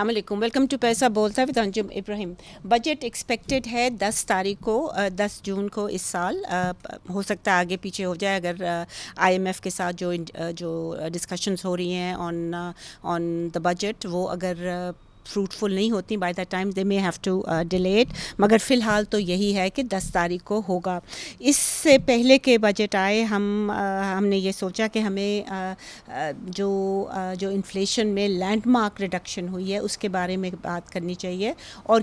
السلام علیکم، welcome to پیسہ بولتا ہے with Anjum Ibrahim. Budget expected ہے 10 تاریخ کو، 10 جون کو اس سال. ہو سکتا ہے آگے پیچھے ہو جائے اگر آئی ایم ایف کے ساتھ جو ڈسکشنز ہو رہی ہیں آن دا بجٹ وہ اگر فروٹفل نہیں ہوتی by the time they may have to delay it. مگر فی الحال تو یہی ہے کہ 10 تاریخ کو ہوگا. اس سے پہلے کہ بجٹ آئے ہم نے یہ سوچا کہ ہمیں جو انفلیشن میں لینڈ مارک ریڈکشن ہوئی ہے اس کے بارے میں بات کرنی چاہیے، اور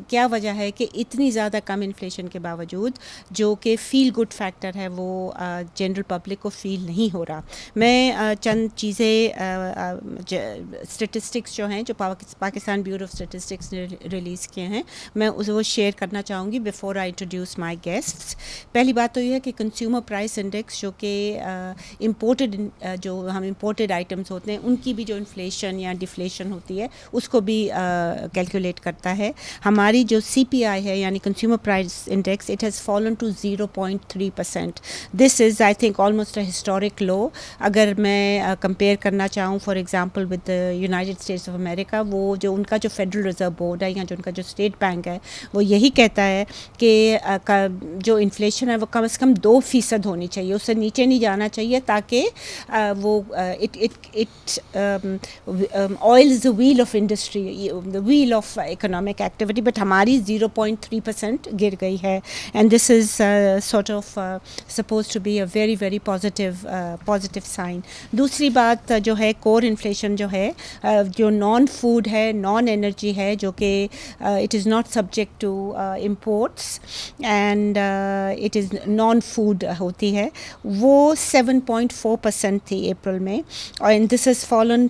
کیا وجہ ہے کہ اتنی زیادہ کم انفلیشن کے باوجود جو کہ فیل گڈ فیکٹر ہے وہ جنرل پبلک کو فیل نہیں ہو رہا. میں چند چیزیں اسٹیٹسٹکس جو ہیں جو پاکستان بیورو آف اسٹیٹسٹکس نے ریلیز کیے ہیں میں وہ شیئر کرنا چاہوں گی before I introduce my guests. پہلی بات تو یہ ہے کہ کنزیومر پرائس انڈیکس جو کہ جو ہم امپورٹڈ آئٹمس ہوتے ہیں ان کی بھی جو انفلیشن یا ڈیفلیشن ہوتی ہے اس کو بھی کیلکولیٹ کرتا ہے. ہماری جو سی پی آئی ہے یعنی consumer price index it has fallen to 0.3%. This is I think almost a historic low. اگر میں کمپیئر کرنا چاہوں for example with United States of America, وہ جو ان کا جو فیڈرل ریزرو بورڈ ہے یا جو ان کا جو اسٹیٹ بینک ہے وہ یہی کہتا ہے کہ جو انفلیشن ہے وہ کم از کم 2% ہونی چاہیے، اس سے نیچے نہیں جانا چاہیے تاکہ وہ oils the wheel of industry, the wheel of economic activity. But ہماری 0.3% گر گئی ہے and this is sort of supposed to be a very very positive sign. دوسری بات جو ہے کور انفلیشن جو ہے جو نان فوڈ ہے نان انرجی ہے جو کہ it is not subject to imports and it is non food ہوتی ہے، وہ 7.4% تھی اپریل میں، اور this is fallen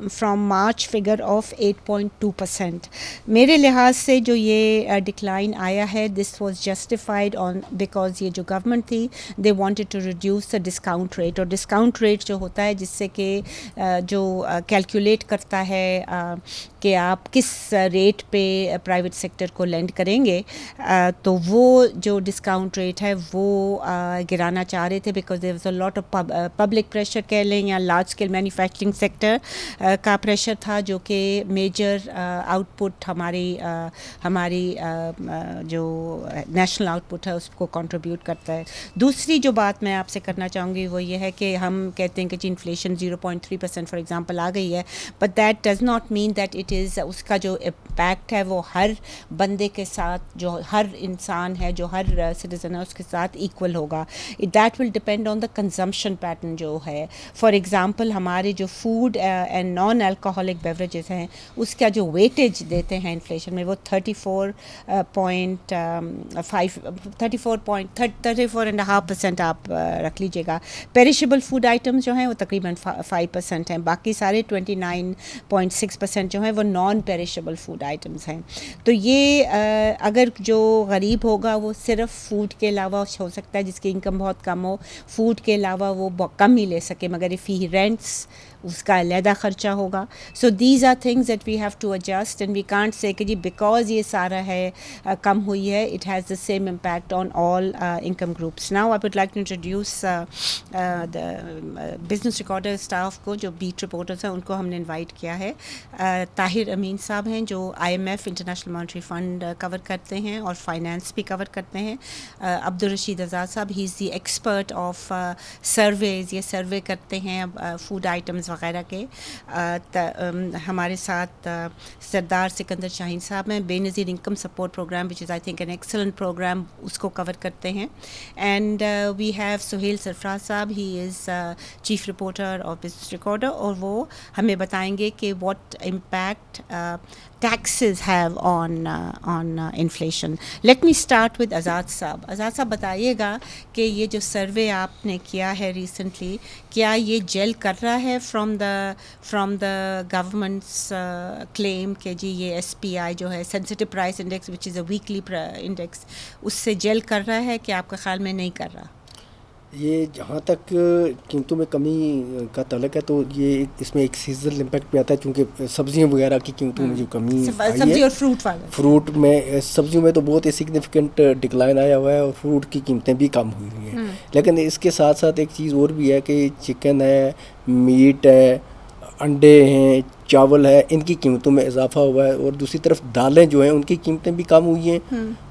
from March figure of 8.2%. میرے لحاظ سے جو یہ ڈکلائن آیا ہے this was justified on because یہ جو گورنمنٹ تھی they wanted to reduce the discount rate, اور ڈسکاؤنٹ ریٹ جو ہوتا ہے جس سے کہ جو کیلکولیٹ کرتا ہے کہ آپ کس ریٹ پہ پرائیویٹ سیکٹر کو لینڈ کریں گے، تو وہ جو ڈسکاؤنٹ ریٹ ہے وہ گرانا چاہ رہے تھے because there was a lot of public pressure کہہ لیں یا لارج اسکیل مینوفیکچرنگ سیکٹر کا پریشر تھا جو کہ میجر آؤٹ پٹ ہماری جو نیشنل آؤٹ پٹ ہے اس کو کنٹریبیوٹ کرتا ہے. دوسری جو بات میں آپ سے کرنا چاہوں گی وہ یہ ہے کہ ہم کہتے ہیں کہ جی انفلیشن 0.3% فار ایگزامپل آ گئی ہے، but that does not mean that it is اس کا جو امپیکٹ ہے وہ ہر بندے کے ساتھ جو ہر انسان ہے جو ہر سٹیزن ہے اس کے ساتھ ایکول ہوگا. That will depend on the consumption pattern جو ہے. فار ایگزامپل ہمارے جو food and non alcoholic beverages ہیں اس کا جو ویٹیج دیتے ہیں انفلیشن میں وہ 34.5% آپ رکھ لیجیے گا. پیریشیبل فوڈ آئٹمس جو ہیں وہ تقریباً 5% ہیں، باقی سارے 29.6% جو ہیں وہ نان پیریشیبل فوڈ آئٹمس ہیں. تو یہ اگر جو غریب ہوگا وہ صرف فوڈ کے علاوہ ہو سکتا ہے جس کی انکم بہت کم ہو، فوڈ کے علاوہ وہ کم ہی لے سکے، مگر اف ہی رینٹس اس کا علیحدہ خرچہ ہوگا. So these are things that we have to adjust and we can't say کہ جی بیکاز یہ سارا ہے کم ہوئی ہے it has the same impact on all income groups. Now I would like to introduce the Business Recorder staff کو جو bat reporters ہیں ان کو ہم نے انوائٹ کیا ہے. طاہر امین صاحب ہیں جو I M F International Monetary Fund cover کرتے ہیں اور فائنانس بھی کور کرتے ہیں. عبدالرشید آزاد صاحب he is the expert of services, یہ سروے کرتے ہیں فوڈ آئٹمز وغیرہ کے. ہمارے ساتھ سردار سکندر شاہین صاحب ہیں، Benazir income support programme which is I think an excellent programme, اس کو کور کرتے ہیں. And we have Sohail Sarfraz sahab, he is chief reporter of Business Recorder, اور وہ ہمیں بتائیں گے کہ what impact taxes have on inflation. Let me start with Azad صاحب. آزاد صاحب بتائیے گا کہ یہ جو سروے آپ نے کیا ہے ریسنٹلی کیا یہ جیل کر رہا ہے فرام دا گورنمنٹس کلیم کہ جی یہ ایس پی آئی جو ہے sensitive price index which is a weekly index اس سے جیل کر رہا ہے کہ آپ کے خیال میں نہیں کر رہا؟ یہ جہاں تک قیمتوں میں کمی کا تعلق ہے تو یہ اس میں ایک سیزنل امپیکٹ بھی آتا ہے، چونکہ سبزیوں وغیرہ کی قیمتوں میں جو کمی سبزی اور فروٹ میں سبزیوں میں تو بہت ہی سگنیفیکنٹ ڈکلائن آیا ہوا ہے اور فروٹ کی قیمتیں بھی کم ہوئی ہوئی ہیں. لیکن اس کے ساتھ ساتھ ایک چیز اور بھی ہے کہ چکن ہے، میٹ ہے، انڈے ہیں, چاول ہے, ان کی قیمتوں میں اضافہ ہوا ہے, اور دوسری طرف دالیں جو ہیں ان کی قیمتیں بھی کم ہوئی ہیں.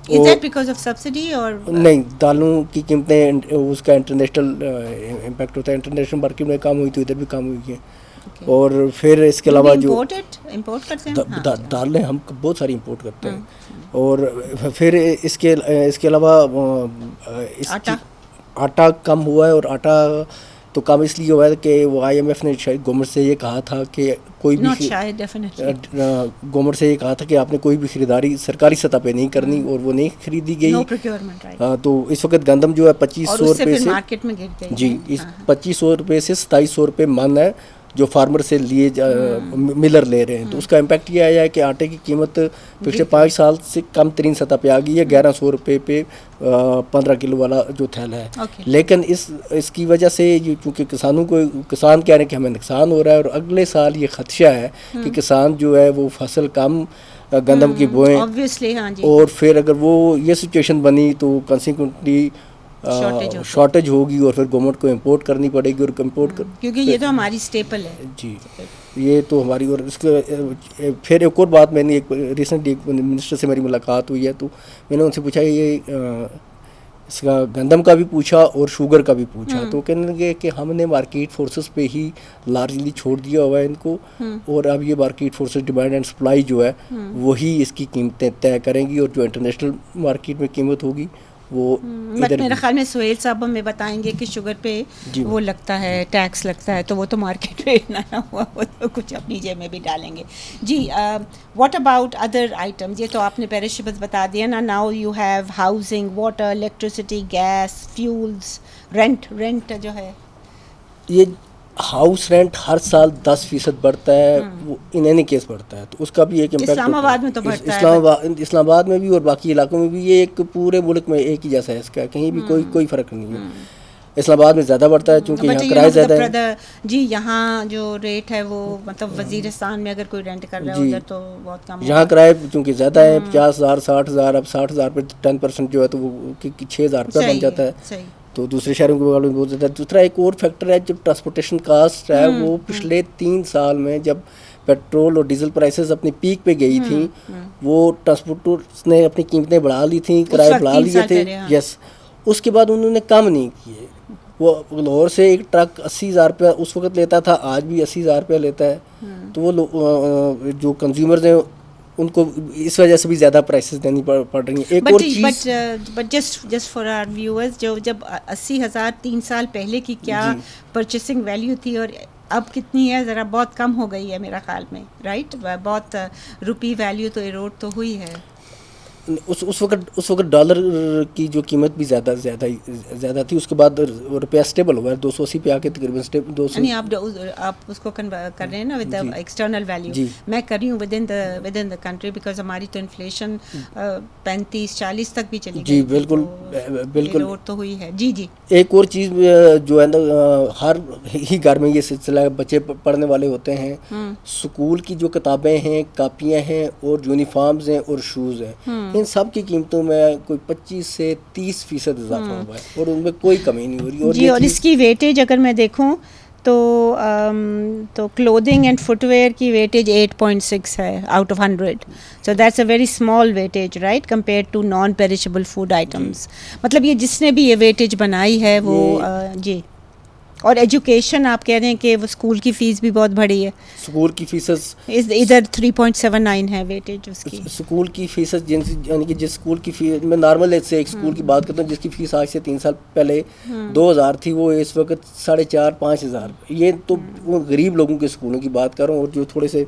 Is that because of subsidy or نہیں, دالوں کی قیمتیں اس کا انٹرنیشنل امپیکٹ ہوتا ہے, انٹرنیشنل مارکیٹ میں کم ہوئی تو ادھر بھی کم ہوئی ہیں. اور پھر اس کے علاوہ جو امپورٹ کرتے ہیں دالیں ہم بہت ساری امپورٹ کرتے ہیں. اور پھر اس کے علاوہ آٹا کم ہوا ہے, اور آٹا تو کم اس لیے ہوا ہے کہ وہ آئی ایم ایف نے شاید گورنمنٹ سے یہ کہا تھا کہ کوئی بھی گورنمنٹ سے یہ کہا تھا کہ آپ نے کوئی بھی خریداری سرکاری سطح پہ نہیں کرنی, اور وہ نہیں خریدی گئی. تو اس وقت گندم جو ہے 2500 روپے سے مارکیٹ میں گر گئی, جی 2500 روپے سے 2700 روپے من ہے جو فارمر سے لیے ملر لے رہے ہیں. تو اس کا امپیکٹ یہ آیا ہے کہ آٹے کی قیمت پچھلے 5 سال سے کم ترین سطح پہ آ گئی ہے, 1100 روپے پہ 15 کلو والا جو تھیلا ہے. لیکن اس کی وجہ سے چونکہ کسان کہہ رہے ہیں کہ ہمیں نقصان ہو رہا ہے, اور اگلے سال یہ خدشہ ہے کہ کسان جو ہے وہ فصل کم گندم کی بوئیں, اور پھر اگر وہ یہ سچویشن بنی تو کنسیکوئنٹلی شارٹیج ہوگی, اور پھر گورنمنٹ کو امپورٹ کرنی پڑے گی, اور امپورٹ کیونکہ یہ تو ہماری اسٹیپل ہے. جی یہ تو ہماری. اور اس کے پھر ایک اور بات, میں نے ایک ریسنٹلی ایک منسٹر سے میری ملاقات ہوئی ہے, تو میں نے ان سے پوچھا یہ اس کا گندم کا بھی پوچھا اور شوگر کا بھی پوچھا, تو کہنے لگے کہ ہم نے مارکیٹ فورسز پہ ہی لارجلی چھوڑ دیا ہوا ہے ان کو, اور اب یہ market forces demand and supply جو ہے وہی اس کی قیمتیں طے کریں گی, اور جو انٹرنیشنل مارکیٹ میں قیمت ہوگی وہ میرے خیال میں سہیل صاحب ہمیں بتائیں گے کہ شوگر پہ وہ لگتا ہے, ٹیکس لگتا ہے, تو وہ تو مارکیٹ ریٹ نہ ہوا, وہ تو کچھ اپنی جیب میں بھی ڈالیں گے. جی واٹ اباؤٹ ادر آئٹمز؟ یہ تو آپ نے پیرشیبلز بتا دیا نا. Now you have housing, water, electricity, gas, fuels, rent جو ہے, یہ ہاؤس رینٹ ہر سال 10% بڑھتا ہے, وہ ان اینی کیس بڑھتا ہے, تو اس کا بھی ایک امپیکٹ اسلام آباد میں تو بڑھتا ہے, اسلام آباد میں بھی اور باقی علاقوں میں بھی. یہ ایک پورے ملک میں ایک ہی جیسا ہے, اس کا کہیں بھی کوئی فرق نہیں ہے. اسلام آباد میں زیادہ بڑھتا ہے چونکہ یہاں کرایہ زیادہ ہے. جی یہاں جو ریٹ ہے وہ مطلب وزیرستان میں اگر کوئی رینٹ کر رہا ہے ادھر تو بہت کم ہے. یہاں کرایہ چونکہ زیادہ ہے 50,000 60,000, اب 60,000 پہ 10% جو ہے تو وہ 6,000 روپیہ بن جاتا ہے, تو دوسرے شہروں کے مقابلے میں بہت زیادہ. دوسرا ایک اور فیکٹر ہے جب ٹرانسپورٹیشن کاسٹ ہے, وہ پچھلے 3 سال میں جب پیٹرول اور ڈیزل پرائسز اپنی پیک پہ گئی تھیں, وہ ٹرانسپورٹرز نے اپنی قیمتیں بڑھا لی تھیں, کرائے بڑھا لیے تھے. یس, اس کے بعد انہوں نے کم نہیں کیے. وہ لاہور سے ایک ٹرک 80,000 روپیہ اس وقت لیتا تھا, آج بھی 80,000 روپیہ لیتا ہے. تو وہ جو کنزیومرز ہیں ان کو اس وجہ سے بھی زیادہ پرائسز دینی پڑ رہی ہیں. ایک اور چیز but just for our viewers, جب 80,000 3 سال پہلے کی کیا پرچیسنگ ویلیو تھی اور اب کتنی ہے, ذرا بہت کم ہو گئی ہے میرا خیال میں, رائٹ؟ بہت روپی ویلیو تو ایروڈ تو ہوئی ہے. اس وقت ڈالر کی جو قیمت بھی زیادہ تھی, اس کے بعد روپیہ اسٹیبل ہوا ہے 280 پہ آ کے تقریباً 200. نہیں آپ اس کو کر رہے ہیں نا ود ایکسٹرنل ویلیو, میں کر رہی ہوں with in the country, because ہماری تو انفلیشن 35-40 تک بھی چلی گئی. جی بالکل تو ہوئی ہے. جی ایک اور چیز جو ہے نا, ہر ہی گھر میں یہ سلسلہ ہے, بچے پڑھنے والے ہوتے ہیں, اسکول کی جو کتابیں ہیں, کاپیاں ہیں, اور یونیفارمز ہیں, اور شوز ہیں, ان سب کی قیمتوں میں کوئی 25 سے 30% اضافہ ہوا ہے, اور ان میں کوئی کمی نہیں ہو رہی. جی, اور اس کی ویٹیج اگر میں دیکھوں تو کلودنگ اینڈ فٹ ویئر کی ویٹیج 8.6 ہے out of 100. So that's a very small weightage, right, compare to non perishable food items. مطلب یہ جس نے بھی یہ ویٹیج بنائی ہے وہ جی. اور ایجوکیشن آپ کہہ رہے ہیں کہ وہ اسکول کی فیس بھی بہت بڑی ہے. اسکول کی فیسز ادھر 3.79 ہے ویٹیج اس کی. اسکول کی فیسز یعنی کہ جس اسکول کی فیس, میں نارمل سے ایک اسکول کی بات کرتا ہوں جس کی فیس آج سے 3 سال پہلے 2,000 تھی, وہ اس وقت 4,500-5,000. یہ تو وہ غریب لوگوں کے اسکولوں کی بات کر رہا ہوں, اور جو تھوڑے سے.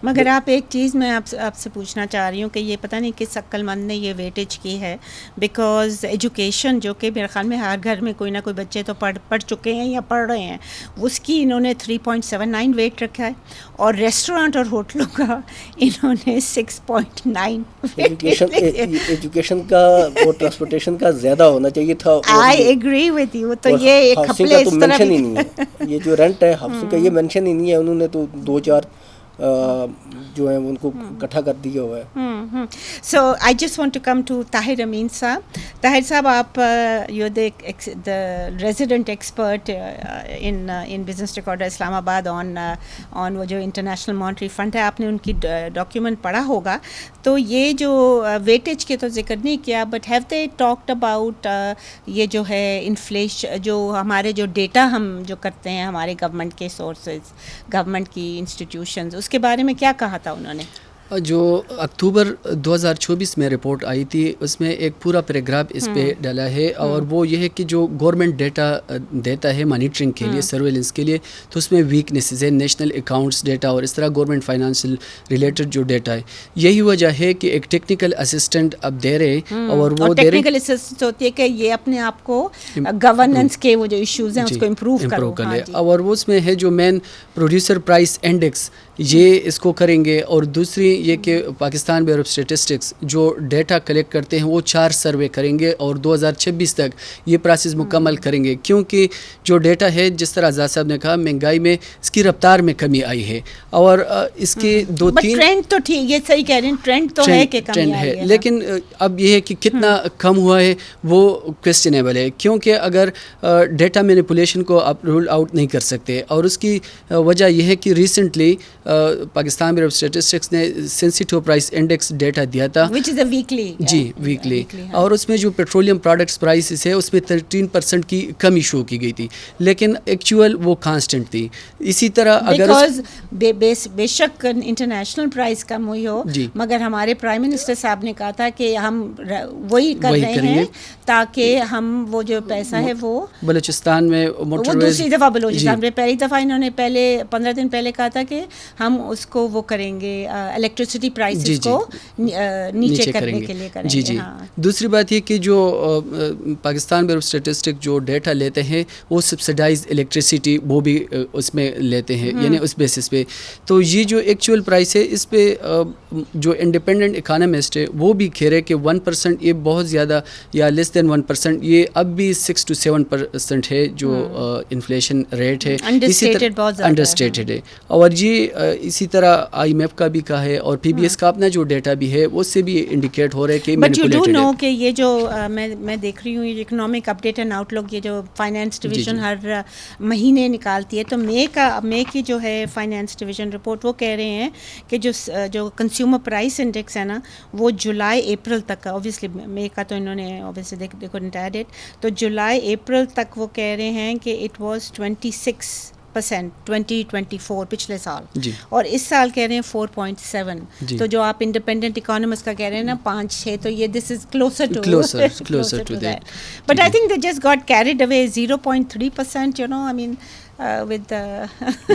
مگر آپ ایک چیز میں آپ سے پوچھنا چاہ رہی ہوں کہ یہ پتہ نہیں کس عقل مند نے یہ ویٹیج کی ہے, بیکاز ایجوکیشن جو کہ میرے خیال میں ہر گھر میں کوئی نہ کوئی بچے تو پڑھ چکے ہیں یا پڑھ رہے ہیں, اس کی انہوں نے 3.79 ویٹ رکھا ہے, اور ریسٹورانٹ اور ہوٹلوں کا انہوں نے 6.9. ایجوکیشن کا اور ٹرانسپورٹیشن کا زیادہ ہونا چاہیے تھا. I agree with you. تو یہ ایک ہاؤسنگ کا تو مینشن ہی نہیں ہے, یہ جو رینٹ ہے ہاؤسنگ کا یہ مینشن ہی نہیں ہے. انہوں نے تو 2-4 جو ہیں ان کو اکٹھا کر دیا ہوا ہے. So I just want to come to Tahir Amin sahab. Tahir sahab, آپ you the resident expert in Business Recorder Islamabad on وہ جو انٹرنیشنل مانیٹری فنڈ ہے. آپ نے ان کی ڈاکیومنٹ پڑھا ہوگا, تو یہ جو ویٹیج کے تو ذکر نہیں کیا, but have they talked about یہ جو ہے انفلیشن, جو ہمارے جو ڈیٹا ہم جو کرتے ہیں ہمارے گورنمنٹ کے سورسز, گورنمنٹ کی انسٹیٹیوشنز, اس کے بارے میں کیا کہا تھا انہوں نے؟ جو اکتوبر 2024 میں رپورٹ آئی تھی اس میں ایک پورا پیراگراف اس پہ ڈالا ہے, اور وہ یہ ہے کہ جو گورنمنٹ ڈیٹا دیتا ہے مانیٹرنگ کے لیے, سرویلنس کے لیے, تو اس میں ویکنیسز ہے, نیشنل اکاؤنٹس ڈیٹا اور اس طرح گورنمنٹ فائنانشیل ریلیٹڈ جو ڈیٹا ہے. یہی وجہ ہے کہ ایک ٹیکنیکل اسسٹنٹ اب دے رہے, اور وہ ٹیکنیکل اسسٹنٹ ہوتی ہے کہ یہ اپنے آپ کو گورننس کے وہ جو ایشوز ہیں اس کو امپروو کر لے, اور وہ اس میں ہے جو مین پروڈیوسر پرائس انڈیکس, یہ اس کو کریں گے. اور دوسری یہ کہ پاکستان بیورو آف اسٹیٹسٹکس جو ڈیٹا کلیکٹ کرتے ہیں وہ 4 سروے کریں گے, اور 2026 تک یہ پروسیس مکمل کریں گے, کیونکہ جو ڈیٹا ہے جس طرح آزاد صاحب نے کہا مہنگائی میں اس کی رفتار میں کمی آئی ہے, اور اس کے 2-3 ٹرینڈ تو ٹھیک, یہ صحیح کہہ رہے ہیں, ٹرینڈ تو ہے کہ کمی آئی ہے, لیکن اب یہ ہے کہ کتنا کم ہوا ہے وہ کویسچنیبل ہے, کیونکہ اگر ڈیٹا مینیپولیشن کو آپ رول آؤٹ نہیں کر سکتے. اور اس کی وجہ یہ ہے کہ recently Pakistan bureau of statistics نے سینسٹیو پرائس انڈیکس ڈیٹا دیا تھا, ویکلی, اور اس میں جو پیٹرولیم پروڈکٹس پرائسز ہے اس میں 13% کی کمی شو کی گئی تھی, لیکن ایکچوئل وہ کانسٹنٹ تھی. اسی طرح اگر بے شک انٹرنیشنل پرائس کم ہوئی ہو, مگر ہمارے پرائم منسٹر صاحب نے کہا تھا کہ ہم وہی کر رہے ہیں تاکہ ہم وہ جو پیسہ ہے وہ بلوچستان میں دوسری دفعہ بلوچستان میں پہلی دفعہ انہوں نے پہلے 15 دن پہلے کہا تھا کہ ہم اس کو وہ کریں گے, الیکٹریسٹی پرائسز کو نیچے کرنے کے لیے کریں گے. دوسری بات یہ کہ جو پاکستان بیورو آف اسٹیٹسٹک جو ڈیٹا لیتے ہیں وہ سبسڈائز الیکٹریسٹی وہ بھی اس میں لیتے ہیں, یعنی اس بیسس پہ. تو یہ جو ایکچوئل پرائس ہے اس پہ جو انڈیپینڈنٹ اکانومسٹ ہے وہ بھی کہہ رہے کہ 1% یہ بہت زیادہ یا لیس دین 1%, یہ اب بھی 6 to 7% ہے جو انفلیشن ریٹ ہے, انڈرسٹیٹڈ ہے. اور یہ اسی طرح آئی ایم ایف کا بھی کہا ہے, اور پی بی ایس کا اپنا جو ڈیٹا بھی ہے اس سے بھی انڈیکیٹ ہو رہا ہے کہ مینیپولیٹڈ ہے. بٹ یو ڈو نو کہ یہ جو میں دیکھ رہی ہوں یہ اکنامک اپڈیٹ اینڈ آؤٹ لک, یہ جو فائنانس ڈویژن ہر مہینے نکالتی ہے, تو مے کی جو ہے فائنانس ڈویژن رپورٹ وہ کہہ رہے ہیں کہ جو کنزیومر پرائس انڈیکس ہے نا وہ جولائی اپریل تک کا, اوبیسلی مے کا تو انہوں نے obviously they couldn't add it, تو جولائی اپریل تک وہ کہہ رہے ہیں کہ اٹ واز 26% 2024 پچھلے سال, اور اس سال کہہ رہے ہیں 4.7. تو جو آپ انڈیپینڈنٹ اکانومسٹ کا کہہ رہے ہیں نا 5-6, تو یہ this is closer to that. But I think they just got carried away 0.3%, you know, I mean with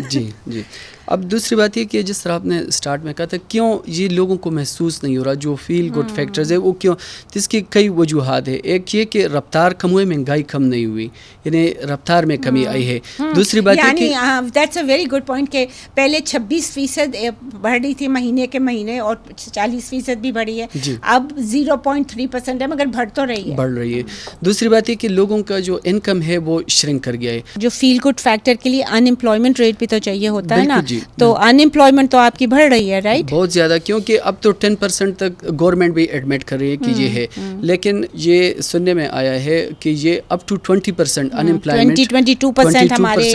جی. اب دوسری بات یہ کہ جس طرح آپ نے اسٹارٹ میں کہا تھا کیوں یہ لوگوں کو محسوس نہیں ہو رہا, جو فیل گڈ فیکٹرز ہے وہ کیوں, اس کی کئی وجوہات ہے. ایک یہ کہ رفتار کم ہوئے, مہنگائی کم نہیں ہوئی, یعنی رفتار میں کمی آئی ہے. دوسری بات یہ کہ that's a very good point کہ پہلے 26% بڑھ رہی تھی مہینے کے مہینے, اور 40% بھی بڑھی ہے, اب 0.3% ہے, مگر بڑھ رہی ہے. دوسری بات یہ کہ لوگوں کا جو انکم ہے وہ شرنک کر گیا ہے. جو فیل گڈ فیکٹر کے لیے ان امپلائمنٹ ریٹ بھی تو چاہیے ہوتا ہے نا, تو ان امپلائمنٹ تو آپ کی بڑھ رہی ہے, رائٹ, بہت زیادہ, کیونکہ اب تو 10% تک گورنمنٹ بھی ایڈمٹ کر رہی ہے کہ یہ ہے, لیکن یہ سننے میں آیا ہے کہ یہ اپ ٹو 20% ان امپلائمنٹ, 22% ہمارے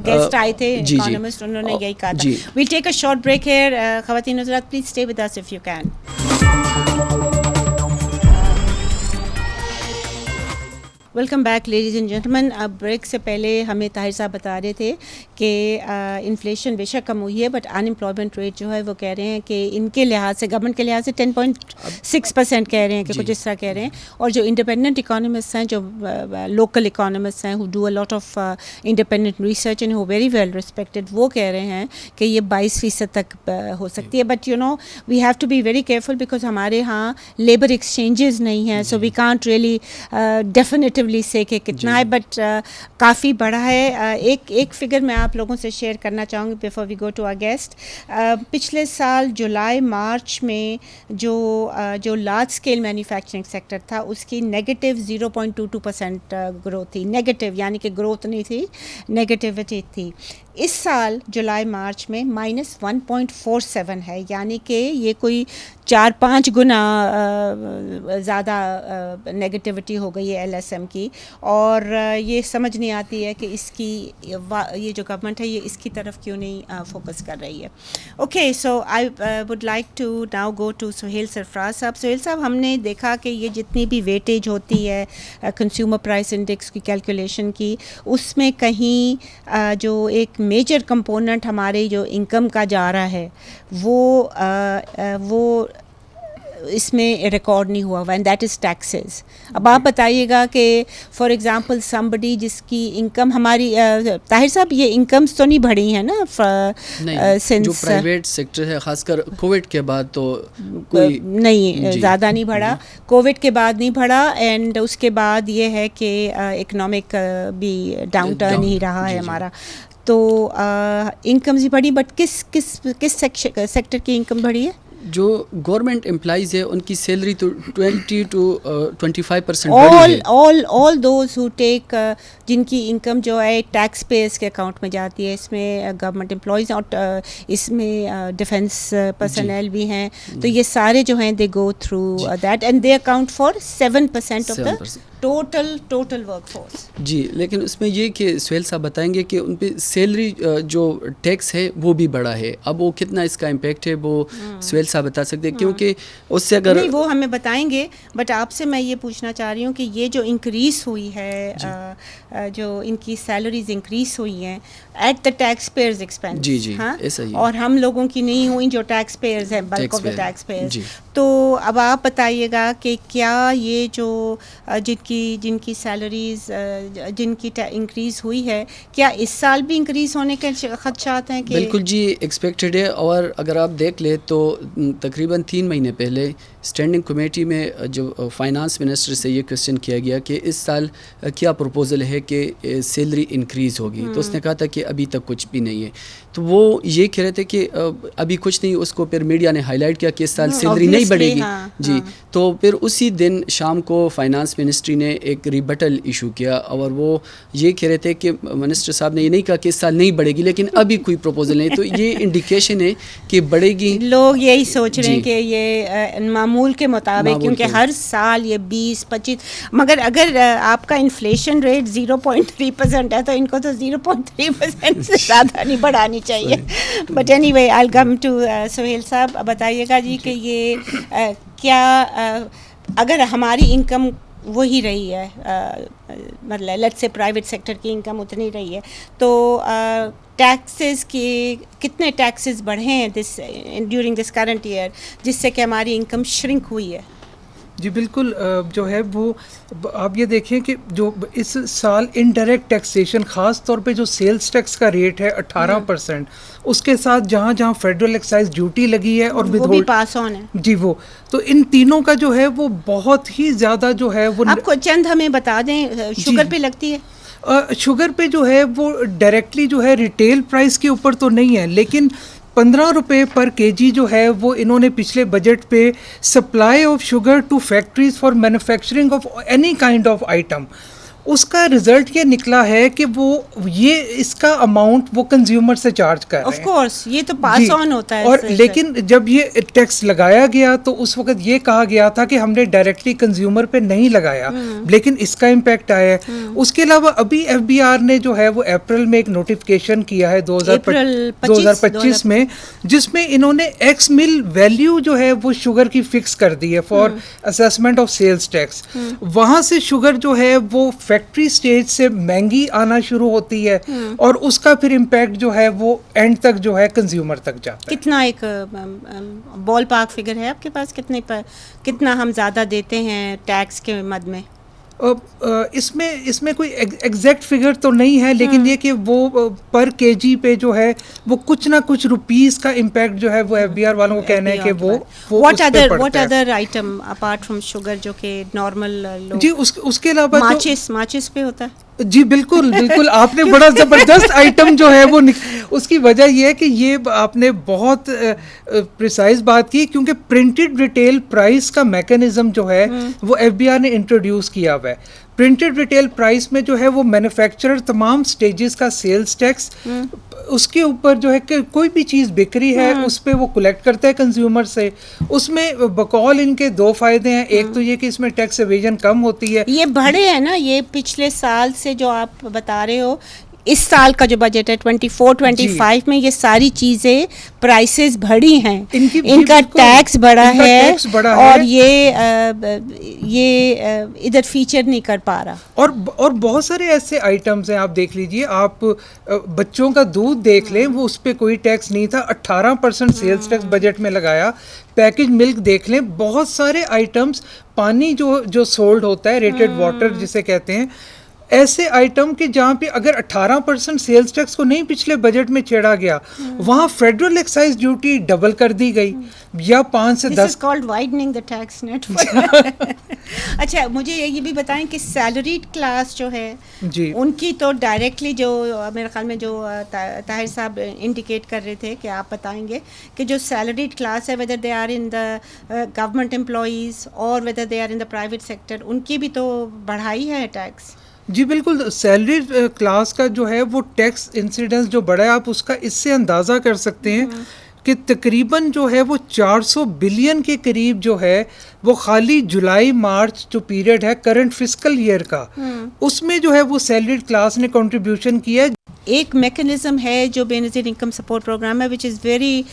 گیسٹ آئے تھے اکانومسٹ, انہوں نے یہی کہا تھا. We'll take a short break here. خواتین حضرات please stay with us if you can. Welcome back ladies and gentleman. اب بریک سے پہلے ہمیں طاہر صاحب بتا رہے تھے کہ انفلیشن بے شک کم ہوئی ہے, بٹ ان امپلائمنٹ ریٹ جو ہے وہ کہہ رہے ہیں کہ ان کے لحاظ سے, گورنمنٹ کے لحاظ سے 10.6% کہہ رہے ہیں کہ کچھ اس طرح کہہ رہے ہیں. اور جو انڈیپینڈنٹ اکانومسٹ ہیں, جو لوکل اکانومسٹ ہیں, who do a lot of independent research and who very well respected, وہ کہہ رہے ہیں کہ یہ 22% تک ہو سکتی ہے. But you know we have to be very careful because ہمارے ہاں لیبر ایکسچینجز نہیں ہیں, سو وی کانٹ ریئلی ڈیفینیٹولی سے کہ کتنا ہے, بٹ کافی بڑا ہے. ایک فگر میں آپ لوگوں سے شیئر کرنا چاہوں گی before we go to our guest. پچھلے سال جولائی مارچ میں جو لارج اسکیل مینوفیکچرنگ سیکٹر تھا اس کی نیگیٹو 0.22% گروتھ تھی. نیگیٹو یعنی کہ گروتھ نہیں تھی, نیگیٹیوٹی تھی. اس سال جولائی مارچ میں -1.47 ہے, یعنی کہ یہ کوئی 4-5 گنا زیادہ نگیٹیوٹی ہو گئی ہے LSM کی, اور یہ سمجھ نہیں آتی ہے کہ اس کی یہ جو گورنمنٹ ہے یہ اس کی طرف کیوں نہیں فوکس کر رہی ہے. Okay, so I would like to now go to Sohail Sarfraz sahab. Sohail صاحب, ہم نے دیکھا کہ یہ جتنی بھی ویٹیج ہوتی ہے کنزیومر پرائس انڈیکس کی کیلکولیشن کی, اس میں کہیں جو ایک میجر کمپوننٹ ہمارے جو انکم کا جا رہا ہے وہ اس میں ریکارڈ نہیں ہوا ہوا, اینڈ دیٹ از ٹیکسز. اب آپ بتائیے گا کہ فار ایگزامپل سمبڈی جس کی انکم ہماری, طاہر صاحب یہ انکمس تو نہیں بڑھی ہیں نا سنس جو پرائیویٹ سیکٹر ہے خاص کر کووڈ کے بعد تو کوئی نہیں زیادہ نہیں بڑھا, کووڈ کے بعد نہیں بڑھا, اینڈ اس کے بعد یہ ہے کہ اکنامک بھی ڈاؤن ٹرن ہی رہا ہے ہمارا. تو انکمز ہی بڑھی, بٹ کس سیکٹر کی انکم بڑھی ہے؟ جو گورنمنٹ امپلائیز ہے ان کی سیلری تو 20 to 25% بڑھی ہے. all those who take جن کی انکم جو ہے ٹیکس پیئرس کے اکاؤنٹ میں جاتی ہے, اس میں گورنمنٹ امپلائیز اور اس میں ڈیفینس پرسنل بھی ہیں, تو یہ سارے جو ہیں they go through that and they account for 7% of the total work force. جی, لیکن اس میں یہ کہ سہیل صاحب بتائیں گے کہ ان پہ سیلری جو ٹیکس ہے وہ بھی بڑا ہے. اب وہ کتنا اس کا امپیکٹ ہے وہ سہیل صاحب بتا سکتے ہیں, کیونکہ اس سے اگر نہیں وہ ہمیں بتائیں گے, بٹ آپ سے میں یہ پوچھنا چاہ رہی ہوں کہ یہ جو انکریز ہوئی ہے, جو ان کی سیلریز انکریز ہوئی ہیں at the tax payers expense, جی ایسا ہی, اور ہم لوگوں کی نہیں ہوئی جو ٹیکس پیئرز ہیں, bulk of the tax payers. تو اب آپ بتائیے گا کہ کیا یہ جو جن کی سیلریز جن کی انکریز ہوئی ہے, کیا اس سال بھی انکریز ہونے کے خدشات ہیں؟ کہ بالکل جی ایکسپیکٹڈ ہے. اور اگر آپ دیکھ لیں تو تقریباً 3 مہینے پہلے اسٹینڈنگ کمیٹی میں جو فائنانس منسٹر سے یہ کویسچن کیا گیا کہ اس سال کیا پروپوزل ہے کہ سیلری انکریز ہوگی, تو اس نے کہا تھا کہ ابھی تک کچھ بھی نہیں ہے. تو وہ یہ کہہ رہے تھے کہ ابھی کچھ نہیں. اس کو پھر میڈیا نے ہائی لائٹ کیا کہ اس سال سیلری نہیں بڑھے گی. جی, تو پھر اسی دن شام کو فائنانس منسٹری نے ایک ریبٹل ایشو کیا, اور وہ یہ کہہ رہے تھے کہ منسٹر صاحب نے یہ نہیں کہا کہ اس سال نہیں بڑھے گی, لیکن ابھی کوئی پروپوزل نہیں. تو یہ انڈیکیشن ہے کہ بڑھے گی. لوگ یہی سوچ رہے ہیں کہ یہ معمول کے مطابق, کیونکہ ہر سال یہ 20-25, مگر اگر آپ کا انفلیشن ریٹ 0.3% ہے تو ان کو تو 0.3% سے زیادہ نہیں بڑھانی چاہیے. But anyway I come to Sohail صاحب, بتائیے گا جی کہ یہ کیا اگر ہماری انکم وہی رہی ہے, مطلب لیٹس سے پرائیویٹ سیکٹر کی انکم اتنی رہی ہے, تو ٹیکسز کی کتنے ٹیکسز بڑھے ہیں ڈیورنگ دس کرنٹ ایئر جس سے کہ ہماری انکم شرنک ہوئی ہے؟ جی بالکل, جو ہے وہ آپ یہ دیکھیں کہ جو اس سال انڈائریکٹ ٹیکسیشن خاص طور پہ جو سیلز ٹیکس کا ریٹ ہے 18%, اس کے ساتھ جہاں فیڈرل ایکسائز ڈیوٹی لگی ہے اور وہ بھی پاس آن ہے. جی وہ تو ان تینوں کا جو ہے وہ بہت ہی زیادہ جو ہے وہ, آپ کو چند ہمیں بتا دیں, شوگر پہ لگتی ہے؟ شوگر پہ جو ہے وہ ڈائریکٹلی جو ہے ریٹیل پرائس کے اوپر تو نہیں ہے, لیکن 15 روپے پر کے جی جو ہے وہ انہوں نے پچھلے بجٹ پہ supply of sugar to factories for manufacturing of any kind of item, اس کا رزلٹ یہ نکلا ہے کہ وہ یہ اس کا اماؤنٹ وہ کنزیومر سے چارج کر رہے ہیں. آف کورس یہ تو پاس آن ہوتا ہے, اور لیکن جب یہ ٹیکس لگایا گیا تو اس وقت یہ کہا گیا تھا کہ ہم نے ڈائریکٹلی کنزیومر پہ نہیں لگایا, لیکن اس کا امپیکٹ آیا ہے. اس کے علاوہ ابھی FBR نے جو ہے وہ اپریل میں ایک نوٹیفیکیشن کیا ہے 2025 میں, جس میں انہوں نے ایکس مل ویلیو جو ہے وہ شوگر کی فکس کر دی ہے for assessment of sales tax. وہاں سے شوگر جو ہے وہ فیکٹری سٹیج سے مہنگی آنا شروع ہوتی ہے, اور اس کا پھر امپیکٹ جو ہے وہ اینڈ تک جو ہے کنزیومر تک جاتا ہے. کتنا ایک بال پارک فگر ہے آپ کے پاس, کتنا ہم زیادہ دیتے ہیں ٹیکس کے مد میں؟ اس میں کوئی ایگزیکٹ فگر تو نہیں ہے, لیکن یہ کہ وہ پر کے جی پہ جو ہے وہ کچھ نہ کچھ روپیز کا امپیکٹ جو ہے وہ FBR والوں کو کہنا ہے کہ وہ what other item apart from sugar جو کہ نارمل لوگ, جی اس کے علاوہ ماچس پہ ہوتا ہے. جی بالکل آپ نے بڑا زبردست آئٹم جو ہے وہ اس کی وجہ یہ ہے کہ یہ آپ نے بہت پریسائز بات کی, کیونکہ پرنٹڈ ریٹیل پرائس کا میکینزم جو ہے وہ FBR نے انٹروڈیوس کیا ہوا ہے. پرنٹڈ ریٹیل پرائس میں جو ہے وہ مینوفیکچرر تمام سٹیجز کا سیلز ٹیکس اس کے اوپر جو ہے کہ کوئی بھی چیز بک رہی ہے اس پہ وہ کلیکٹ کرتا ہے کنزیومر سے. اس میں بقول ان کے 2 فائدے ہیں. ایک تو یہ کہ اس میں ٹیکس ایویژن کم ہوتی ہے. یہ بڑھے ہیں نا, یہ پچھلے سال سے جو آپ بتا رہے ہو, اس سال کا جو بجٹ ہے 24-25 میں یہ ساری چیزیں پرائسز بڑھی ہیں, ان کا ٹیکس بڑھا ہے اور یہ ادھر فیچر نہیں کر پا رہا. اور بہت سارے ایسے آئٹمز ہیں, آپ دیکھ لیجئے, آپ بچوں کا دودھ دیکھ لیں, وہ اس پہ کوئی ٹیکس نہیں تھا, 18% سیلز ٹیکس بجٹ میں لگایا. پیکج ملک دیکھ لیں, بہت سارے آئٹمز, پانی جو سولڈ ہوتا ہے, ریٹڈ واٹر جسے کہتے ہیں, ایسے آئٹم کہ جہاں پہ اگر 18% سیلز ٹیکس کو نہیں پچھلے بجٹ میں چھیڑا گیا, وہاں فیڈرل ایکسائز ڈیوٹی ڈبل کر دی گئی یا 5 سے 10. This is called widening the tax network. اچھا, مجھے یہ بھی بتائیں کہ سیلریڈ کلاس جو ہے جی, ان کی تو ڈائریکٹلی جو میرے خیال میں جو طاہر صاحب انڈیکیٹ کر رہے تھے کہ آپ بتائیں گے کہ جو سیلریڈ کلاس ہے, whether they are in the government employees or whether they are in the private sector, ان کی بھی تو بڑھائی ہے ٹیکس. جی بالکل. سیلری کلاس کا جو ہے وہ ٹیکس انسیڈنس جو بڑا ہے, آپ اس کا اس سے اندازہ کر سکتے ہیں کہ تقریباً جو ہے وہ 400 بلین کے قریب جو ہے وہ خالی جولائی مارچ جو پیریڈ ہے کرنٹ فسکل ایئر کا, اس میں جو ہے وہ سیلریڈ کلاس نے کنٹریبیوشن کیا ہے. ایک میکنزم ہے جو بے نظیر انکم سپورٹ پروگرام ہے which is very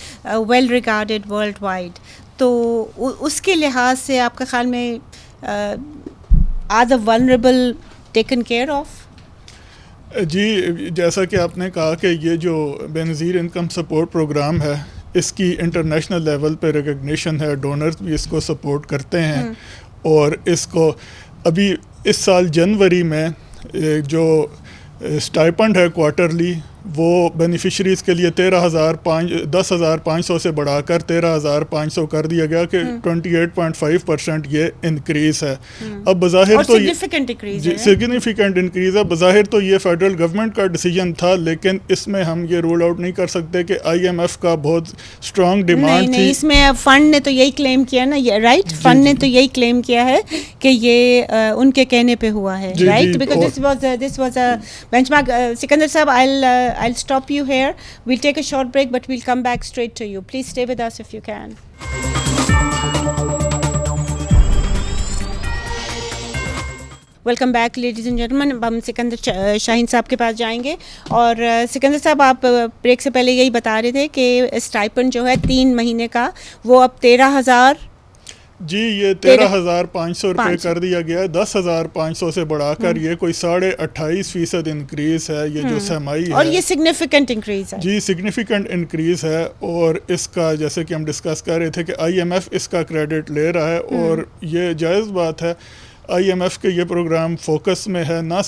well regarded world wide, تو اس کے لحاظ سے آپ کے خیال میں are the vulnerable taken care of? جی, جیسا کہ آپ نے کہا کہ یہ جو بے نظیر انکم سپورٹ پروگرام ہے, اس کی انٹرنیشنل لیول پہ ریکگنیشن ہے, ڈونرز بھی اس کو سپورٹ کرتے ہیں, اور اس کو ابھی اس سال جنوری میں جو اسٹائپنڈ ہے کوارٹرلی, وہ بینیفیشریز کے لیے 10,500 سے بڑھا کر 13,500 کر دیا گیا کہ 28.5% یہ انکریز ہے. اب بظاہر تو سگنیفیکنٹ انکریز ہے, بظاہر تو یہ فیڈرل گورنمنٹ کا ڈیسیجن تھا, لیکن اس میں ہم یہ رول آؤٹ نہیں کر سکتے کہ IMF کا بہت اسٹرانگ ڈیمانڈ تھی. اس میں فنڈ نے تو یہی کلیم کیا نا, رائٹ, فنڈ نے تو یہی کلیم کیا ہے کہ یہ ان کے کہنے پہ ہوا ہے, right, because this was a bench mark. Sikandar صاحب, I'll stop you here. We'll take a short break, but we'll come back straight to you. Please stay with us if you can. Welcome back ladies and gentleman. ہم سکندر شاہین صاحب کے پاس جائیں گے, اور سکندر صاحب آپ break سے پہلے یہی بتا رہے تھے کہ اسٹائپنڈ جو ہے 3 مہینے کا وہ اب 13,000 جی, یہ 13,500 روپے کر دیا گیا ہے, 10,500 سے بڑھا کر یہ کوئی 28.5% انکریز ہے, یہ جو سرمائی ہے, اور یہ سگنیفیکنٹ انکریز ہے. جی, سگنیفیکنٹ انکریز ہے, اور اس کا جیسے کہ ہم ڈسکس کر رہے تھے کہ IMF اس کا کریڈٹ لے رہا ہے, اور یہ جائز بات ہے. IMF کے یہ پروگرام فوکس میں ہے, نہ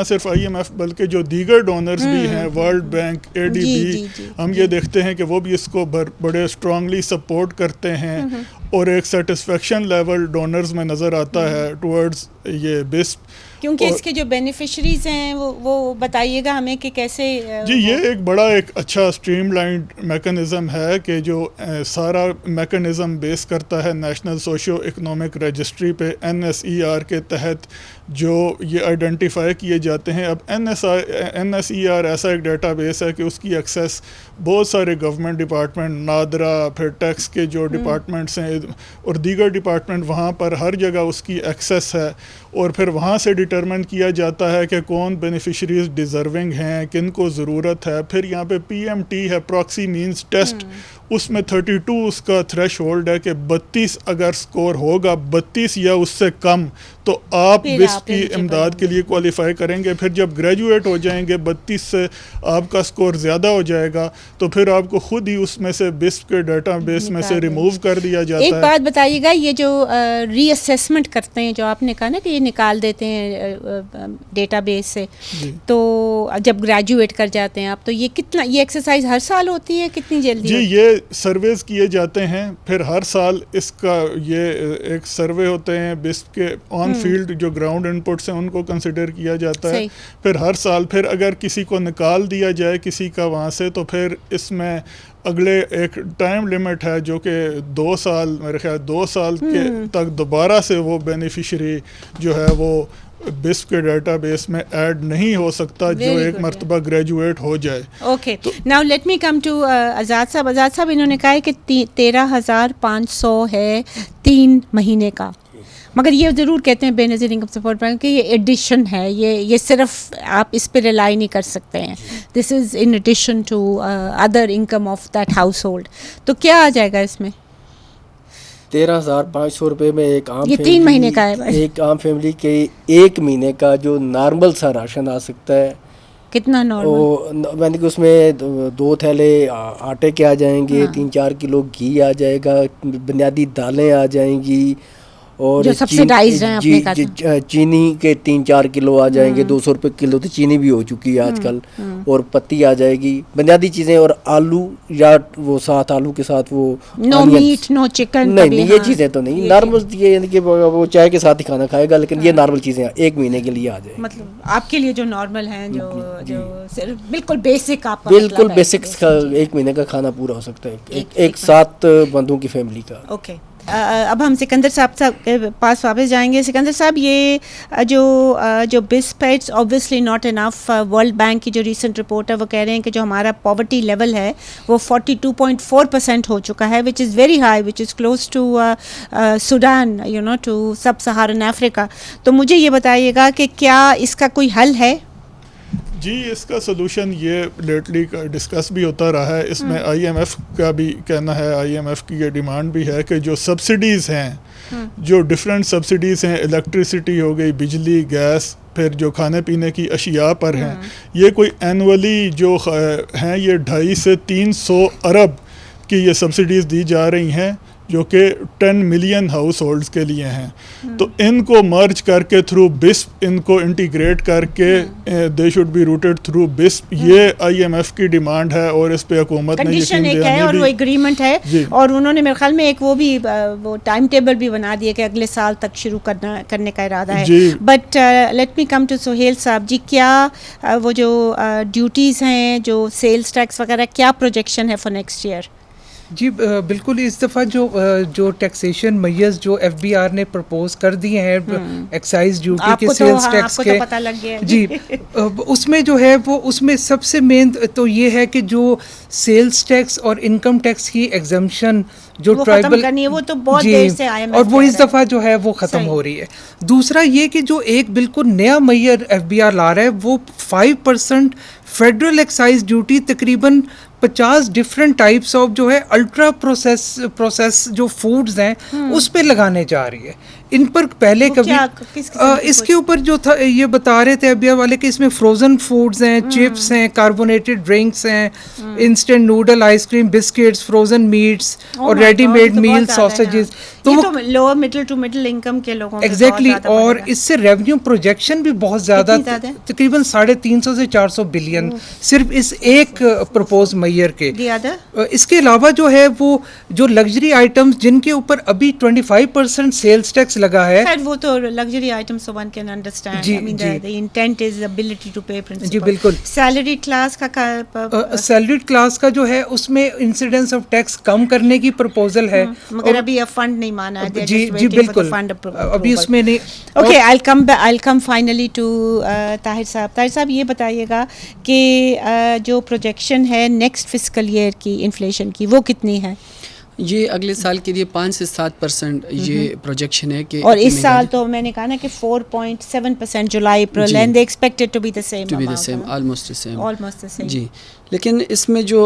صرف IMF بلکہ جو دیگر ڈونرز بھی ہیں, ورلڈ بینک, ADB, ہم یہ دیکھتے ہیں کہ وہ بھی اس کو بڑے اسٹرانگلی سپورٹ کرتے ہیں, اور ایک سیٹسفیکشن لیول ڈونرز میں نظر آتا ہے ٹورڈز یہ بسپ. کیونکہ اس کے جو بینیفیشریز ہیں وہ بتائیے گا ہمیں کہ کیسے. جی, یہ ایک اچھا اسٹریم لائنڈ میکنزم ہے کہ جو سارا میکنزم بیس کرتا ہے نیشنل سوشیو اکنامک رجسٹری پہ, NSER کے تحت جو یہ آئیڈینٹیفائی کیے جاتے ہیں. اب NSER ایسا ایک ڈیٹا بیس ہے کہ اس کی ایکسیس بہت سارے گورنمنٹ ڈپارٹمنٹ, نادرا, پھر ٹیکس کے جو ڈپارٹمنٹس ہیں اور دیگر ڈپارٹمنٹ, وہاں پر ہر جگہ اس کی ایکسیس ہے, اور پھر وہاں سے ڈٹرمن کیا جاتا ہے کہ کون بینیفیشریز ڈیزرونگ ہیں, کن کو ضرورت ہے. پھر یہاں پہ PMT ہے, پراکسی مینز ٹیسٹ, اس میں 32 اس کا تھریش ہولڈ ہے کہ 32 اگر سکور ہوگا, 32 یا اس سے کم, تو آپ بسپ کی امداد کے لیے کوالیفائی کریں گے. پھر جب گریجویٹ ہو جائیں گے, 32 سے آپ کا سکور زیادہ ہو جائے گا, تو پھر آپ کو خود ہی اس میں سے بسپ کے ڈیٹا بیس میں سے ریموو کر دیا جاتا ہے. ایک بات بتائیے گا, یہ جو ری اسیسمنٹ کرتے ہیں جو آپ نے کہا نا کہ یہ نکال دیتے ہیں ڈیٹا بیس سے, تو جب گریجویٹ کر جاتے ہیں آپ, تو یہ کتنا, یہ ایکسرسائز ہر سال ہوتی ہے, کتنی جلدی؟ جی, یہ سرویز کیے جاتے ہیں, پھر ہر سال اس کا یہ ایک سروے ہوتے ہیں بسپ کے آن فیلڈ جو گراؤنڈ ان پٹس ہیں ان کو کنسیڈر کیا جاتا ہے. پھر ہر سال پھر اگر کسی کو نکال دیا جائے کسی کا وہاں سے, تو پھر اس میں اگلے ایک ٹائم لمٹ ہے جو کہ 2 سال، میرے خیال 2 سال کے تک دوبارہ سے وہ بینیفیشری جو ہے وہ بسپ کے ڈیٹا بیس میں ایڈ نہیں ہو سکتا جو ایک مرتبہ گریجویٹ ہو جائے. Okay, now let me come to Azad صاحب. آزاد صاحب انہوں نے کہا ہے کہ 13,500 ہے 3 مہینے کا، مگر یہ ضرور کہتے ہیں Benazir income support programme کہ یہ ایڈیشن ہے، یہ صرف آپ اس پہ ریلائی نہیں کر سکتے ہیں، this is in addition to other income of that household. تو کیا آ جائے گا اس میں؟ 13,500 روپے میں ایک عام یہ 3 مہینے کا ہے، ایک عام فیملی کے 1 مہینے کا جو نارمل سا راشن آ سکتا ہے. کتنا نارمل؟ میں نے کہ اس میں 2 تھیلے آٹے کے آ جائیں گے، 3-4 کلو گھی آ جائے گا، بنیادی دالیں آ جائیں گی، اور جو سبسیڈائزڈ ہیں اپنے کا چینی کے 3-4 کلو آ جائیں گے. 200 روپے کلو تو چینی بھی ہو چکی ہے آج کل، اور پتی آ جائے گی، بنیادی چیزیں، اور آلو یا وہ ساتھ آلو کے ساتھ وہ نو میٹ نو چکن، نہیں یہ چیزیں تو نہیں نارمل، یہ یعنی کہ وہ چائے کے ساتھ ہی کھانا کھائے گا، لیکن یہ نارمل چیزیں 1 مہینے کے لیے آ جائیں. مطلب آپ کے لیے جو نارمل ہیں، جو بالکل بیسک، آپ بالکل بیسک 1 مہینے کا کھانا پورا ہو سکتا ہے ایک 7 بندوں کی فیملی کا. اوکے، اب ہم سکندر صاحب کے پاس واپس جائیں گے. سکندر صاحب، یہ جو بسپیٹس obviously not enough, World Bank کی جو ریسنٹ رپورٹ ہے وہ کہہ رہے ہیں کہ جو ہمارا پاورٹی لیول ہے وہ 42.4% ہو چکا ہے، which is very high, which is close to Sudan, to sub Saharan Africa. تو مجھے یہ بتائیے گا کہ کیا اس کا کوئی حل ہے؟ جی، اس کا سلوشن یہ لیٹلی ڈسکس بھی ہوتا رہا ہے. اس میں آئی ایم ایف کا بھی کہنا ہے، آئی ایم ایف کی یہ ڈیمانڈ بھی ہے کہ جو سبسڈیز ہیں، جو ڈفرینٹ سبسڈیز ہیں، الیکٹریسٹی ہو گئی، بجلی، گیس، پھر جو کھانے پینے کی اشیاء پر ہیں، یہ کوئی اینولی جو ہیں یہ 250 سے 300 ارب کی یہ سبسڈیز دی جا رہی ہیں، جو کہ 10 ملین ہاؤس ہولڈز کے لیے ہیں. تو ان کو مرج کر کے تھرو بسپ، ان کو انٹیگریٹ کر کے they should be routed through BISP. یہ آئی ایم ایف کی ڈیمانڈ ہے، اور اس پہ حکومت نے کنڈیشن ایک ہے اور وہ ایگریمنٹ ہے، اور انہوں نے میرے خیال میں ایک وہ ٹائم ٹیبل بھی بنا دیا کہ اگلے سال تک شروع کرنے کا ارادہ ہے. But let me come to Sohail صاحب جی. کیا وہ جو ڈیوٹیز ہیں، جو سیلز ٹیکس وغیرہ، کیا پروجیکشن ہے فار نیکسٹ ایئر؟ جی بالکل، اس دفعہ جو ٹیکسیشن میئرز جو ایف بی آر نے پرپوز کر دیے ہیں ایکسائز ڈیوٹی کے، سیلز ٹیکس کے، جی اس میں جو ہے وہ اس میں سب سے مین تو یہ ہے کہ جو سیلز ٹیکس اور انکم ٹیکس کی ایگزمپشن جو ٹرائبل، جی، اور وہ اس دفعہ جو ہے وہ ختم ہو رہی ہے. دوسرا یہ کہ جو ایک بالکل نیا میئر ایف بی آر لا رہا ہے، وہ 5% فیڈرل ایکسائز ڈیوٹی تقریباً 50 ڈفرینٹ ٹائپس آف جو ہے الٹرا پروسیس جو فوڈز ہیں اس پہ لگانے جا رہی ہے. ان پر پہلے کبھی اس کے اوپر جو تھا یہ بتا رہے تھے ابھی والے کہ اس میں فروزن فوڈز ہیں، چپس ہیں، کاربونیٹڈ ڈرنکس ہیں، instant noodle, ice cream, biscuits, frozen meats اور ریڈی میڈ میل، ساسیجز. تو lower middle to middle income کے لوگوں کو ایگزیکٹلی، اور اس سے ریونیو پروجیکشن بھی بہت زیادہ، تقریباً 350 سے 400 بلین صرف اس ایک پرپوز میئر کے. اس کے علاوہ جو ہے وہ جو لگژری آئٹمس جن کے اوپر ابھی 25% سیلز ٹیکس لگا ہے، وہ تو luxury items one can understand, I mean the intent is ability to pay principle. جی بالکل. سیلری کلاس کلاس کا جو ہے اس میں انسیڈنس آف ٹیکس کم کرنے کی پرپوزل ہے، مگر ابھی فنڈ نہیں مانا ہے. جی بالکل، ابھی اس میں نہیں. Okay, I'll come finally to Tahir صاحب. طاہر صاحب یہ بتائیے گا کہ جو پروجیکشن ہے نیکسٹ فسکل ایئر کی انفلیشن کی وہ کتنی ہے؟ یہ اگلے سال کے لیے 5 سے 7% یہ پروجیکشن ہے کہ، اور اس سال تو میں نے کہا نا کہ 4.7% July April, and they expected to be the same, almost the same. جی لیکن اس میں جو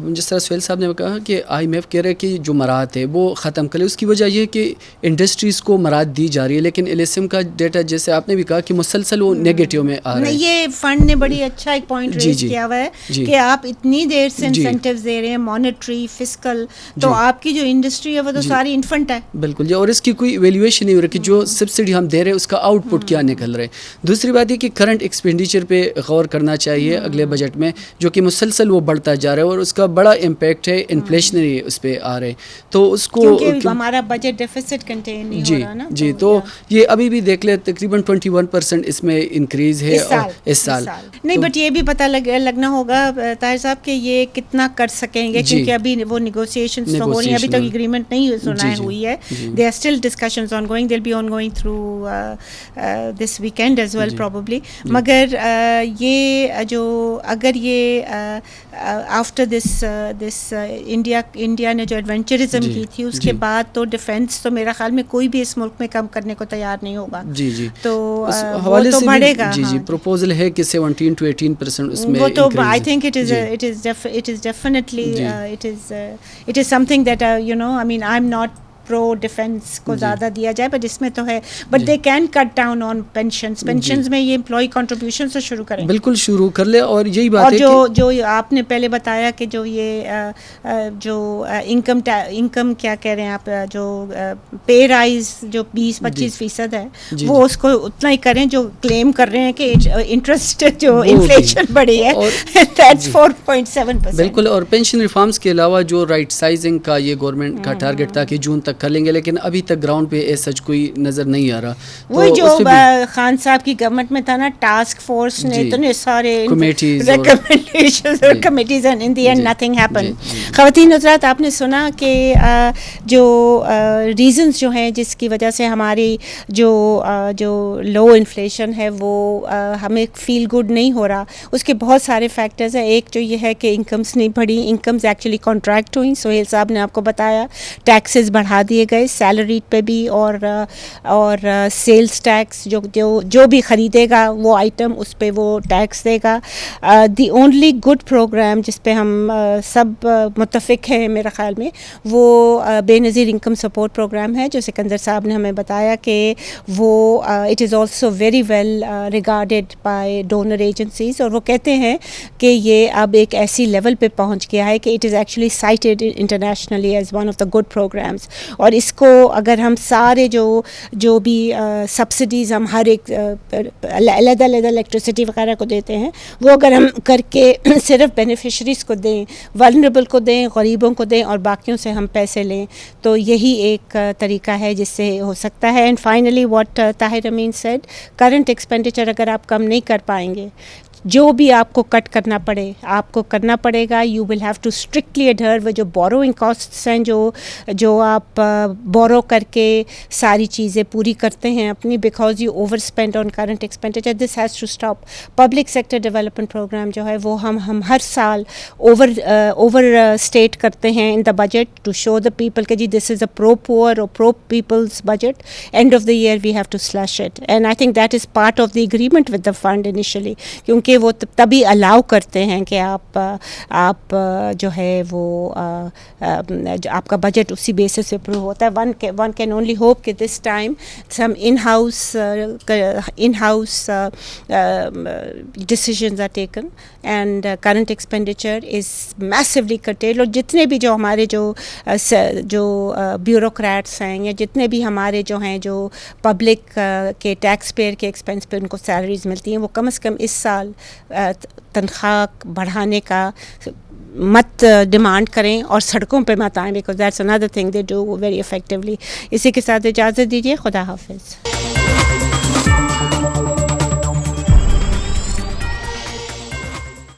جس طرح سہیل صاحب نے کہا کہ آئی ایم ایف کہہ رہے کہ جو مراعات ہے وہ ختم کرے. اس کی وجہ یہ ہے کہ انڈسٹریز کو مراعات دی جا رہی ہے، لیکن ایل ایس ایم کا ڈیٹا جیسے آپ نے بھی کہا کہ مسلسل وہ نیگیٹو میں آ رہا ہے. یہ فنڈ نے بڑی اچھا ایک پوائنٹ ریز کیا ہوا ہے کہ آپ اتنی دیر سے انسینٹیوز دے رہے ہیں مانیٹری، فسکل، تو آپ کی جو انڈسٹری ہے وہ تو ساری انفنٹ ہے. بالکل جی، اور اس کی کوئی ایویلیویشن نہیں ہو رہی کہ جو سبسڈی ہم دے رہے ہیں اس کا آؤٹ پٹ کیا نکل رہا ہے. دوسری بات یہ کہ کرنٹ ایکسپینڈیچر پہ غور کرنا چاہیے اگلے بجٹ میں، جو کہ مسلسل مسلسل وہ بڑھتا جا رہا ہے اور اس کا بڑا امپیکٹ ہے انفلیشنری اس پہ آ رہے ہیں. تو اس کو کیونکہ ہمارا بجٹ ڈیفیسٹ کنٹین نہیں ہو رہا نا. جی تو یہ ابھی بھی دیکھ لیں تقریباً 21% اس میں انکریز ہے اس سال. نہیں بٹ یہ بھی پتہ لگنا ہوگا طاہر صاحب کہ یہ کتنا کر سکیں گے, کیونکہ ابھی وہ نیگوسیشنز تو ہو رہی ہیں, ابھی تک ایگریمنٹ نہیں سنا ہوئی ہے. They are still discussions on going, they will be on going through this weekend as well probably. مگر یہ جو اگر یہ آفٹر دس انڈیا نے جو ایڈونچرزم کی تھی اس کے بعد تو ڈیفینس تو میرا خیال میں کوئی بھی اس ملک میں کم کرنے کو تیار نہیں ہوگا. تو وہ تو بڑھے گا. جی پروپوزل ہے کہ 17 to 18% اس میں وہ تو I think it is definitely it is something that I mean I'm not pro defence کو زیادہ دیا جائے, بٹ اس میں تو ہے, but they can cut down on pensions میں یہ امپلائی کنٹریبیوشن سے شروع کریں, بالکل شروع کر لے. اور یہی بات ہے اور جو آپ نے پہلے بتایا کہ جو یہ جو انکم کیا کہہ رہے ہیں آپ, جو پے رائز جو 20-25% ہے وہ اس کو اتنا ہی کریں جو کلیم کر رہے ہیں کہ انٹرسٹ جو انفلیشن بڑھی ہے دیٹس 4.7%. بالکل. اور پینشن ریفارمز کے علاوہ جو رائٹ سائزنگ کا یہ گورنمنٹ کا ٹارگیٹ تھا کہ جون تک کر لیں گے, لیکن ابھی تک گراؤنڈ پہ سچ کوئی نظر نہیں آ رہا. وہ جو خان صاحب کی گورنمنٹ میں تھا نا, ٹاسک فورس نے اتنے سارے ریکمنڈیشنز اور committees and in the end nothing happen. خواتین حضرات, آپ نے سنا کہ جو ریزنز جو ہیں جس کی وجہ سے ہماری جو لو انفلیشن ہے وہ ہمیں فیل گڈ نہیں ہو رہا, اس کے بہت سارے فیکٹرز ہیں. ایک جو یہ ہے کہ انکمس نہیں بڑھی, انکمز ایکچولی کانٹریکٹ ہوئیں. سہیل صاحب نے آپ کو بتایا ٹیکسز بڑھا دیے گئے سیلری پہ بھی, اور سیلز ٹیکس جو بھی خریدے گا وہ آئٹم اس پہ وہ ٹیکس دے گا. دی اونلی گڈ پروگرام جس پہ ہم سب متفق ہیں میرے خیال میں وہ بے نظیر انکم سپورٹ پروگرام ہے, جو سکندر صاحب نے ہمیں بتایا کہ وہ it is also very well regarded by donor agencies, اور وہ کہتے ہیں کہ یہ اب ایک ایسی لیول پہ پہنچ گیا ہے کہ it is actually cited internationally as one of the good programmes. اور اس کو اگر ہم سارے جو بھی سبسڈیز ہم ہر ایک علیحدہ الیکٹریسٹی وغیرہ کو دیتے ہیں وہ اگر ہم کر کے صرف بینیفیشریز کو دیں, ولنریبل کو دیں, غریبوں کو دیں, اور باقیوں سے ہم پیسے لیں, تو یہی ایک طریقہ ہے جس سے ہو سکتا ہے. And finally what Tahir Amin said, current expenditure اگر آپ کم نہیں کر پائیں گے, جو بھی آپ کو کٹ کرنا پڑے آپ کو کرنا پڑے گا. You will have to strictly adhere وہ جو بوروئنگ کاسٹس ہیں جو آپ بورو کر کے ساری چیزیں پوری کرتے ہیں اپنی, because you over spend on current expenditure. This has to stop. Public sector development programme جو ہے وہ ہم ہر سال اوور اسٹیٹ کرتے ہیں in the budget to show the people کہ جی this is a pro poor اور pro people's budget. End of the year we have to slash it, and I think that is part of the agreement with the fund initially, کیونکہ وہ تبھی الاؤ کرتے ہیں کہ آپ جو ہے وہ آپ کا بجٹ اسی بیسس پہ اپروو ہوتا ہے. ون کین اونلی ہوپ کہ this time some in house decisions are taken and current expenditure is massively curtailed. اور جتنے بھی جو ہمارے جو بیوروکریٹس ہیں یا جتنے بھی ہمارے جو ہیں جو پبلک کے ٹیکس پیئر کے ایکسپینس پہ ان کو سیلریز ملتی ہیں, وہ کم از کم اس سال تنخواہ بڑھانے کا مت ڈیمانڈ کریں اور سڑکوں پہ مت آئیں, because that's another thing they do very effectively. اسی کے ساتھ اجازت دیجیے, خدا حافظ.